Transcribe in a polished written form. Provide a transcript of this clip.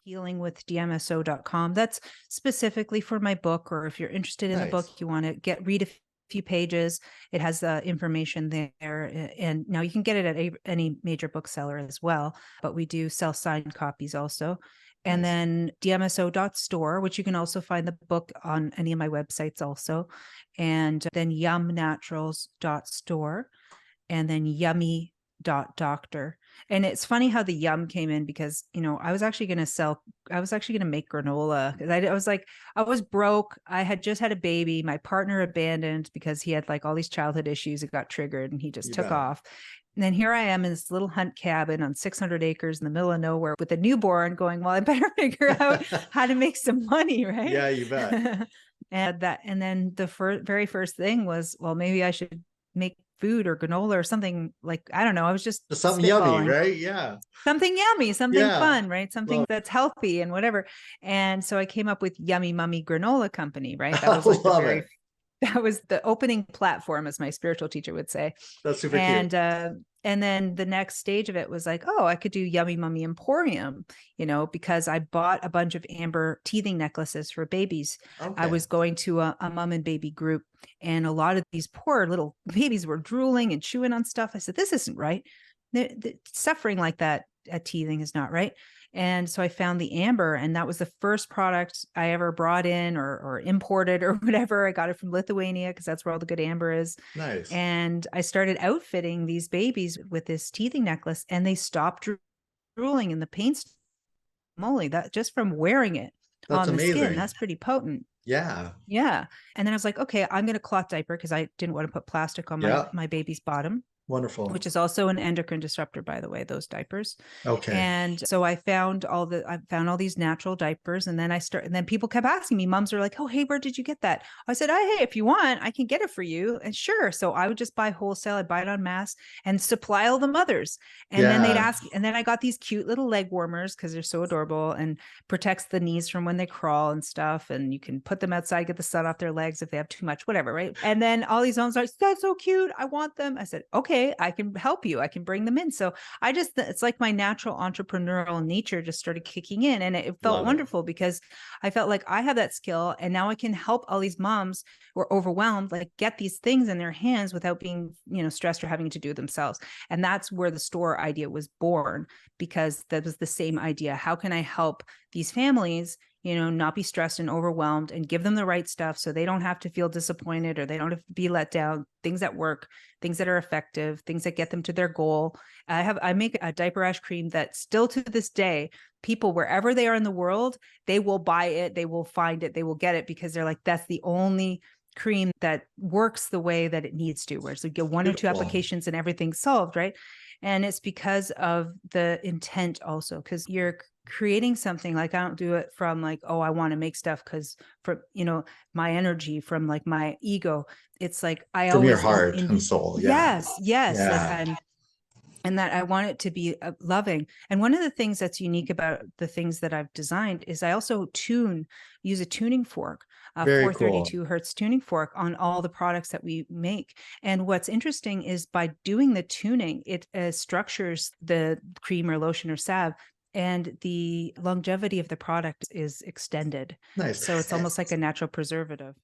Healing with DMSO.com. That's specifically for my book, or if you're interested in the book, you want to read a few pages. It has the information there. And now you can get it at any major bookseller as well, but we do sell signed copies also. And then DMSO.Store, which you can also find the book on any of my websites also. And then YumNaturals.Store, and then Yummy.Doctor. And it's funny how the yum came in because, I was actually going to make granola. I was broke. I had just had a baby. My partner abandoned because he had like all these childhood issues. It got triggered and he just took off. And then here I am in this little hunt cabin on 600 acres in the middle of nowhere with a newborn going, well, I better figure out how to make some money, right? Yeah, you bet. And then the very first thing was, well, maybe I should make food or granola or something, like, I don't know. I was just something yummy, right? Yeah. Something yummy, something fun, right? Something that's healthy and whatever. And so I came up with YummyMummy Granola Company, right? That was like that was the opening platform, as my spiritual teacher would say. That's super cute. And then the next stage of it was like, oh, I could do YummyMummy Emporium, because I bought a bunch of amber teething necklaces for babies. I was going to a mom and baby group, and a lot of these poor little babies were drooling and chewing on stuff. I said, this isn't right. The suffering like that at teething is not right. And so I found the amber, and that was the first product I ever brought in or imported or whatever. I got it from Lithuania because that's where all the good amber is. Nice. And I started outfitting these babies with this teething necklace, and they stopped drooling, and the pain, moly, that just from wearing it on the skin, that's pretty potent. Yeah. Yeah. And then I was like, okay, I'm going to cloth diaper because I didn't want to put plastic on my baby's bottom. Wonderful. Which is also an endocrine disruptor, by the way, those diapers. Okay. And so I found all these natural diapers, and then people kept asking me, moms are like, oh, hey, where did you get that? I said, hey, if you want, I can get it for you. And sure. So I would just buy wholesale. I'd buy it en masse and supply all the mothers. And then they'd ask, and then I got these cute little leg warmers because they're so adorable and protects the knees from when they crawl and stuff. And you can put them outside, get the sun off their legs if they have too much, whatever. Right. And then all these moms are like, that's so cute. I want them. I said, okay, I can help you. I can bring them in. So it's like my natural entrepreneurial nature just started kicking in, and it felt wonderful because I felt like I have that skill, and now I can help all these moms who are overwhelmed, like get these things in their hands without being, stressed or having to do it themselves. And that's where the store idea was born, because that was the same idea. How can I help these families, not be stressed and overwhelmed, and give them the right stuff so they don't have to feel disappointed or they don't have to be let down, things that work, things that are effective, things that get them to their goal. I make a diaper rash cream that still to this day, people wherever they are in the world, they will buy it, they will find it, they will get it, because they're like, that's the only cream that works the way that it needs to, where so you get one or two applications and everything's solved, right? And it's because of the intent also, because you're creating something. Like, I don't do it from like, oh, I want to make stuff because for, my energy, from like my ego. It's like, I from always your heart and soul. Yes. Yeah. Like and that I want it to be loving. And one of the things that's unique about the things that I've designed is I also use a tuning fork, a 432 Hertz tuning fork on all the products that we make. And what's interesting is by doing the tuning, it structures the cream or lotion or salve, and the longevity of the product is extended. Nice. So it's almost like a natural preservative.